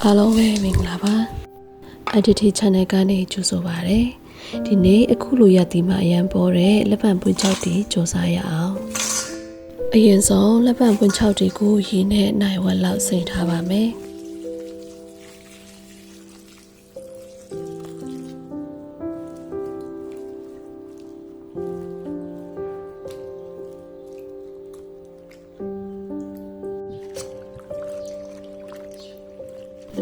အားလုံးပဲမင်္ဂလာပါ IDT channel ကနေကြိုဆိုပါရစေဒီနေ့အခုလိုရသည်မှာအရန်ပေါ်တဲ့လက်ပံပွင့်6တီကြော်စားရအောင်အရင်ဆုံးလက်ပံပွင့်6တီကိုရေနဲ့နိုင်ဝက်လောက်စိမ့်ထားပါမယ်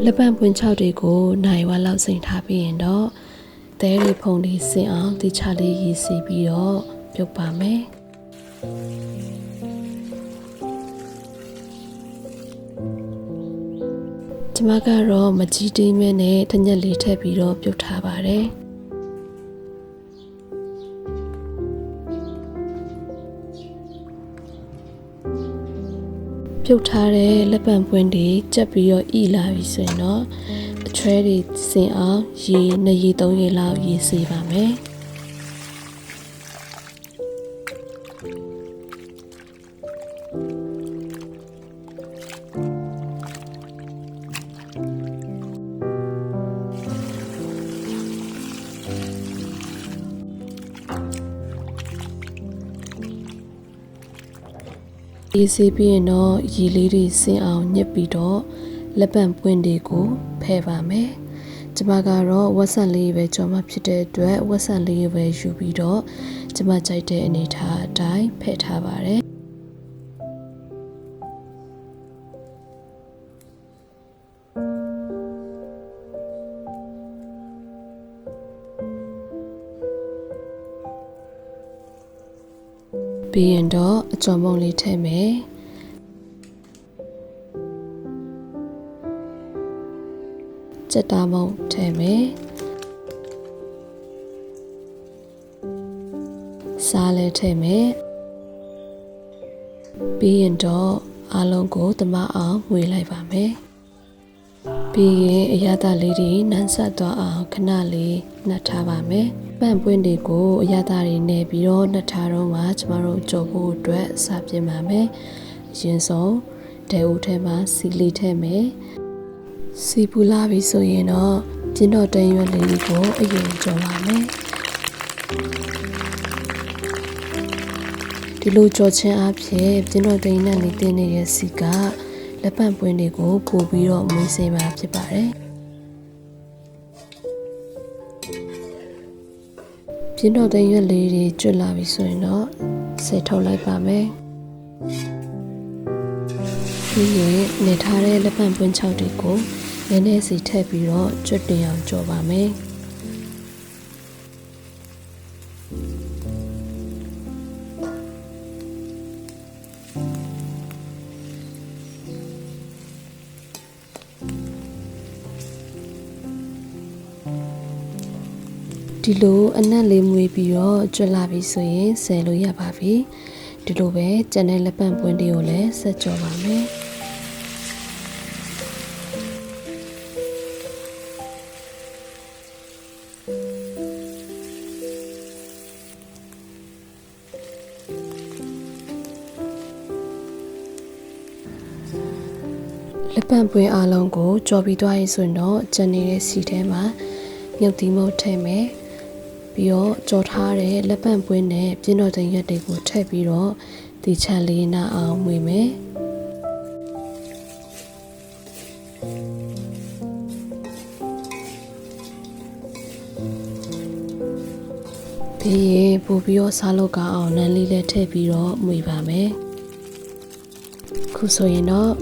လက်ပံပွင့်6တီကိုနိုင်ဝက်လောက်စိမ့်ထားပြီးရင်တော့သဲရီဖုံလေးစင်အောင်တိချလေးရေစီပြီးတော့ပြုတ်ပါမယ်ဒီမှာကတော့မကြီးသေးမဲနဲ့တညက်လေးထည့်ပြီးတော့ပြုတ်ထားပါတယ်ပြုတ်ထားတဲ့လက်ပံပွင့်တွေကြက်ပြီးတော့ဤလာပြီဆိုရင်တော့အချွဲတွေစင်အောင်ရေ2ရေ3ရေလောက်ရေစေပါမယ်ရေစေးပြီးရင်တော့ရေလေးတွေစင်အောင်ညှစ်ပြီးတော့လက်ပံပွင့်တွေကိုဖယ်ပါမယ်။ကျွန်မကတော့ဝက်ဆန်လေးပဲကြော်မှဖြစ်တဲ့အတွက်ဝက်ဆန်လေးပဲယူပြီးတော့ကျွန်မကြိုက်တဲ့အနေထားအတိုင်းဖယ်ထားပါတယ်။ပြီးရင်တော့အကြော်မုံလေးထည့်မယ်။ကြက်သားမုံထည့်မယ်။စားလည်းထည့်မယ်။ပြီးရင်တော့အားလုံးကိုတမအောင်ဝေလိုက်ပါမယ်။ပြီးရင်အရသာလေးတွေနန်းဆက်သွားအောင်ခဏလေးနှက်ထားပါမယ်။ပန့်ပွင့်တွေကိုအရသာတွေနဲ့ပြီးတော့နှက်ထားတော့မှကျမတို့ကြော်ဖို့အတွက်စပြင်ပါမယ်။အရင်ဆုံးဒဲဦးထဲမှာစီလီထည့်မယ်။စီပူလာပြီဆိုရင်တော့ကျင်းတော်တန်ရွက်လေးကိုအရင်ကြော်ပါမယ်ဒီလိုကြော်ခြင်းအဖြစ်ကျင်းတော်တန်နဲ့လေးတင်းနေတဲ့စီကလက်ပံပွင့်တွေကိုပို့ပြီးတော့မွေးစေမှာဖြစ်ပါတယ်ကျင်းတော်တန်ရွက်လေးတွေကျွတ်လာပြီဆိုရင်တော့ဆယ်ထုတ်လိုက်ပါမယ်ပြီးရင်နေထားတဲ့လက်ပံပွင့်6တွေကိုနည်းနည်းစီထည့်ပြီးတော့ကျွတ်တင်အောင်ကြော်ပါမယ်ဒီလိုအနက်လေးမွေးပြီးတော့ကျွတ်လာပြီဆိုရင်ဆယ်လို့ရပါပြီဒီလိုပဲကျန်တဲ့လက်ပံပွင့်တွေကိုလည်းဆက်ကြော်ပါမယ်လက်ပံပွင့်အားလုံးကိုကြော်ပြီးသွားရင်ဆိုရင်တော့ကျန်နေတဲ့စီထဲမှာမြုပ်သီးမုတ်ထည့်မယ်ပြီးတော့ကြော်ထားတဲ့လက်ပံပွင့်နဲ့ပြင်းတော်တင်ရက်တွေကိုထည့်ပြီးတော့ဒီချန်လေးနာအောင်မွေမယ်ပြီးရင်ပို့ပြီးတော့စားလို့ကောင်းအောင်နန်းလေးလည်းထည့်ပြီးတော့မွေပါမယ်ခုဆိုရင်တော့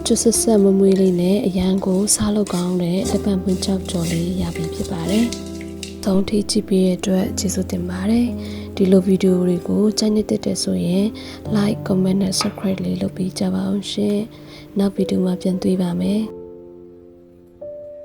ကျွတ်ဆက်မမွေးလေးနဲ့အရန်ကိုစားလို့ကောင်းတဲ့လက်ပံပွင့်6ကြော်လေးရပြီဖြစ်ပါတယ်။သုံးထိကြည့်ပြီးတဲ့အတွက်ကျေးဇူးတင်ပါတယ်။ဒီလိုဗီဒီယိုတွေကိုကြိုက်နေတဲ့ဆိုရင် like, comment နဲ့ subscribe လေးလုပ်ပြီးကြပါအောင်ရှင်။နောက်ဗီဒီယိုမှာပြန်တွေ့ပါမယ်။